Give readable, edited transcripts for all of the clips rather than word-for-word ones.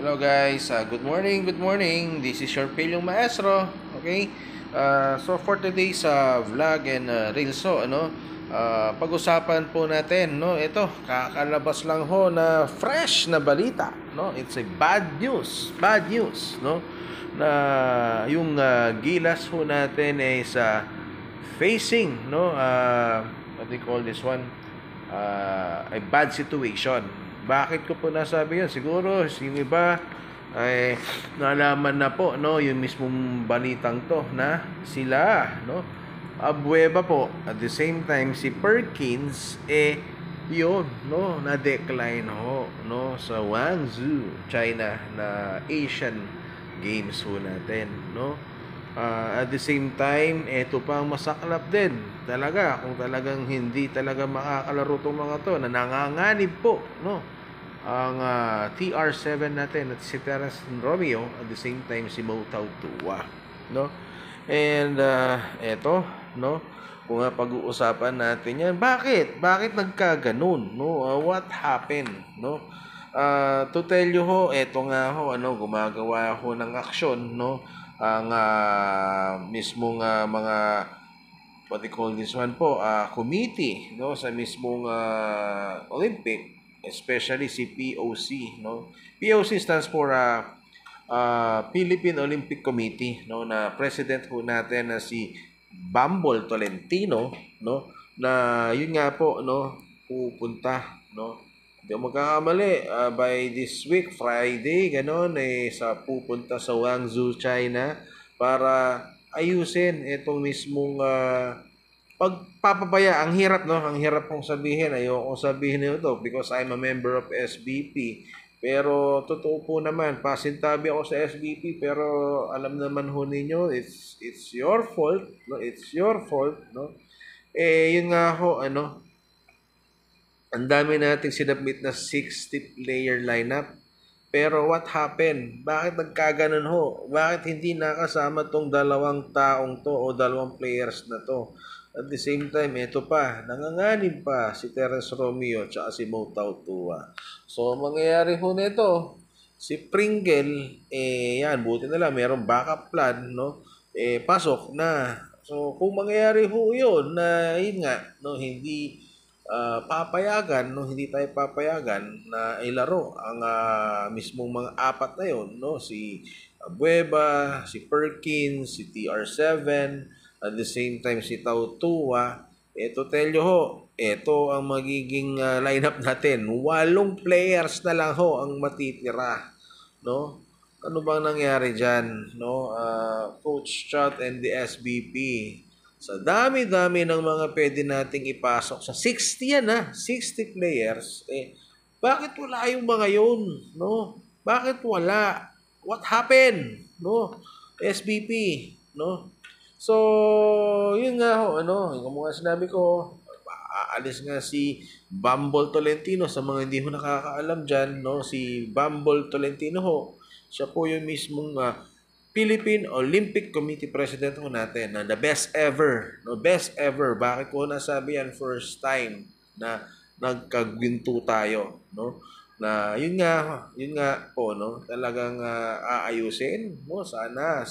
Hello guys, good morning, good morning. This is your Pilyong Maestro. Okay? So for today's vlog and reels, so pag-usapan po natin, no, ito, kakalabas lang ho na fresh na balita, no? It's a bad news, no? Na yung Gilas ho natin is facing, no, what do you call this one? A bad situation. Bakit ko po nasabi yun? Siguro yung iba ay nalaman na po, no, yung mismong balitang to na sila, no, Abueva po. At the same time si Perkins yun, no, na-decline ho, no, sa Guangzhou, China na Asian Games ho natin, no. At the same time, eto pang masaklap din. Talaga, kung talagang hindi talaga makakalaro tong mga to, na nanganganib po, no? Ang TR7 natin at si Terence Romeo, at the same time si Mo Tau Tua, no? And eto, no? Kung pag-uusapan natin yan, bakit? Bakit nagkaganon, no? What happened, no? To tell you ho, eto nga ho, gumagawa ho ng aksyon, no? Ang mismong mga what they call this one po, committee, no, sa mismong Olympic, especially si POC, no. POC stands for Philippine Olympic Committee, no, na president ho natin na si Bambol Tolentino, no, na yun nga po, no, pupunta, no. Hindi ako magkakamali, by this week, Friday, ganon, pupunta sa Guangzhou, China, para ayusin itong mismong pagpapabaya. Ang hirap, no? Ang hirap kong sabihin. Ayoko sabihin nito because I'm a member of SBP. Pero totoo po naman, pasintabi ako sa SBP, pero alam naman ho ninyo, it's your fault, no? It's your fault, no? Yun nga ho, ang dami nating sinubmit na 60-player lineup. Pero what happened? Bakit nagkaganon ho? Bakit hindi nakasama tong dalawang taong to o dalawang players na to? At the same time, ito pa, nanganganib pa si Terence Romeo at si Mo Tau Tua. So, mangyayari ho nito, si Pringle, yan, buti na lang, mayroong backup plan, no? Pasok na. So, kung mangyayari ho yun, na yun nga, no, papayagan, no, hindi tayo papayagan na ilaro ang mismong mga apat na yon, no, si Abueva, si Perkins, si TR7, at the same time si Tau Tua. Ito tell you ho, ito ang magiging lineup natin. 8 players na lang ho ang matitira, no. Ano bang nangyari diyan, no? Coach Chat and the SBP, sa dami-dami ng mga pwede nating ipasok sa 60 yan 60 players, bakit wala yung mga yun, no? Bakit wala? What happened, no? SBP, no? So, yun nga ho, yung mga sinabi ko, aalis nga si Bambol Tolentino. Sa mga hindi ho nakakaalam dyan, no? Si Bambol Tolentino ho, siya po yung mismong Philippine Olympic Committee President ho natin, na the best ever, no, best ever. Bakit ko nasabi yan? First time na nagkagwinto tayo, no, na yun nga po, no, talagang aayusin, no, sana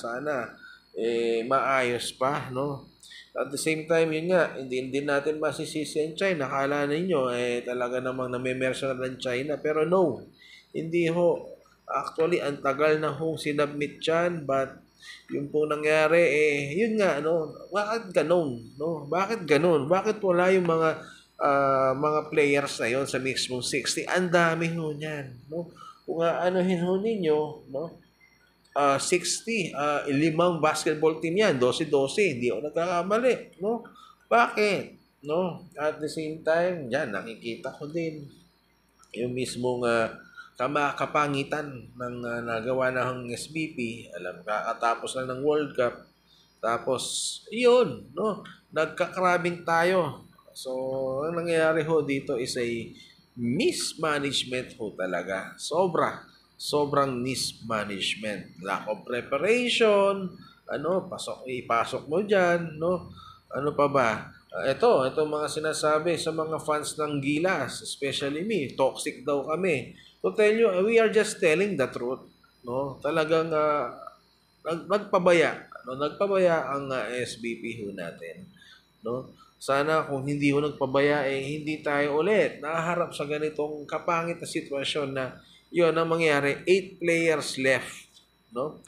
maayos pa, no. At the same time, yun nga, hindi natin masisisi ang China. Akala ninyo talaga namang namemersa na ng China, pero no, hindi ho. Actually, ang tagal na hong sinubmit yan, but yung po nangyari, yun nga, bakit ganun, no? Bakit ganun? Bakit wala yung mga players na yon sa mismong 60? Ang dami ho niyan, no? Kung anuhin ho ninyo, no? 60, 5 basketball team yan, 12-12, hindi ako nagkakamali, no? Bakit? No? At the same time, yan, nakikita ko din yung mismong kapangitan ng nagawa ng SBP. Alam, kakatapos lang ng World Cup. Tapos, yun, no? Nagkakrabing tayo. So, ang nangyayari ho dito is a mismanagement ho talaga. Sobrang mismanagement. Lack of preparation, ipasok mo dyan, no? Ano pa ba? Ito mga sinasabi sa mga fans ng Gilas, especially me, toxic daw kami. To tell you, we are just telling the truth, no? Talagang nagpabaya, no? Nagpabaya ang SBP ho natin, no? Sana kung hindi ho nagpabaya, hindi tayo ulit nahaharap sa ganitong kapangit na sitwasyon na yun ang mangyari, 8 players left, no?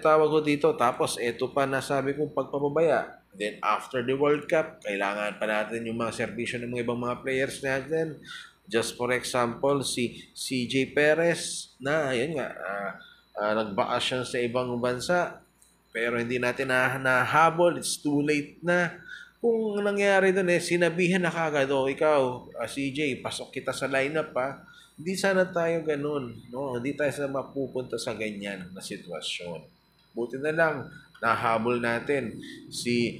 Tawag ko dito, tapos eto pa na sabi kong pagpapabaya. Then after the World Cup, kailangan pa natin yung mga serbisyo ng mga ibang mga players natin. Just for example, si CJ Perez na, ayun nga, nagbakasyon sa ibang bansa. Pero hindi natin nahabol. It's too late na. Kung nangyari doon sinabihan na kagad, ikaw, CJ, pasok kita sa lineup pa. Hindi sana tayo ganun, no? Hindi tayo sana mapupunta sa ganyan na sitwasyon. Buti na lang, nahabol natin si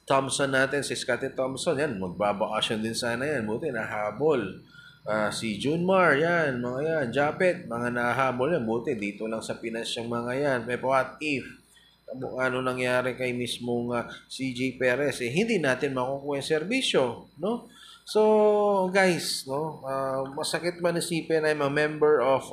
Thompson natin, si Scottie Thompson, yan, magbabakasyon din sana yan. Buti, nahabol. Si Junmar, yan, mga yan. Japet, mga nahabol yan. Buti, dito lang sa Pinas yung mga yan. Pero what if? Ano nangyari kay mismong CJ Perez? Hindi natin makukuha yung serbisyo, no? So, guys, no, masakit man isipin, I'm a member of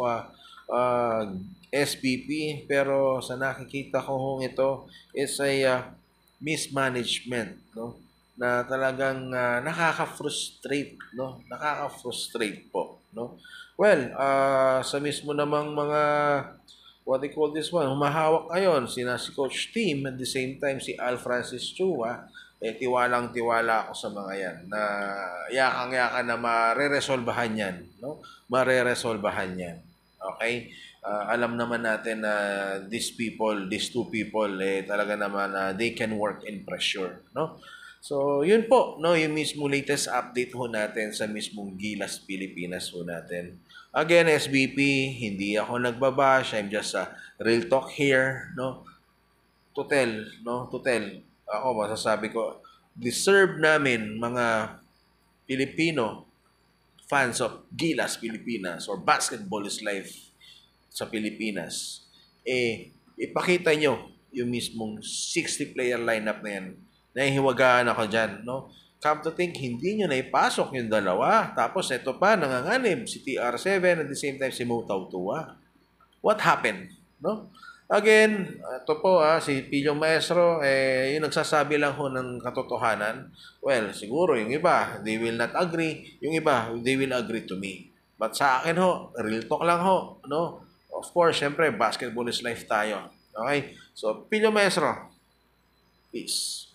SBP, pero sa nakikita ko hong ito is a mismanagement, no, na talagang nakaka-frustrate, no, nakaka-frustrate po, no. Well, sa mismo namang mga what they call this one, humahawak ngayon si Coach Tim, at the same time si Al Francis Chua, tiwalang-tiwala ako sa mga yan na yakang-yakan na mareresolbahan yan, no? Mareresolbahan yan. Okay? Alam naman natin na these two people, talaga naman they can work in pressure, no? So, yun po, no, yung mismo latest update ho natin sa mismong Gilas Pilipinas ho natin. Again, SBP, hindi ako nagbabash, I'm just real talk here, no? To tell, no, to tell. Ako, masasabi ko, deserve namin mga Pilipino fans of Gilas Pilipinas or Basketball is Life sa Pilipinas, ipakita nyo yung mismong 60-player lineup na yan. Nahihiwagaan ako dyan, no? Come to think, hindi nyo na ipasok yung dalawa. Tapos, ito pa, nanganganib, si TR7, at the same time, si Mo Tautua. What happened, no? Again, ito po si Pilyong Maestro, yung nagsasabi lang ho ng katotohanan. Well, siguro yung iba, they will not agree. Yung iba, they will agree to me. But sa akin ho, real talk lang ho, no? Of course, syempre, basketball is life tayo. Okay? So, Pilyong Maestro, peace.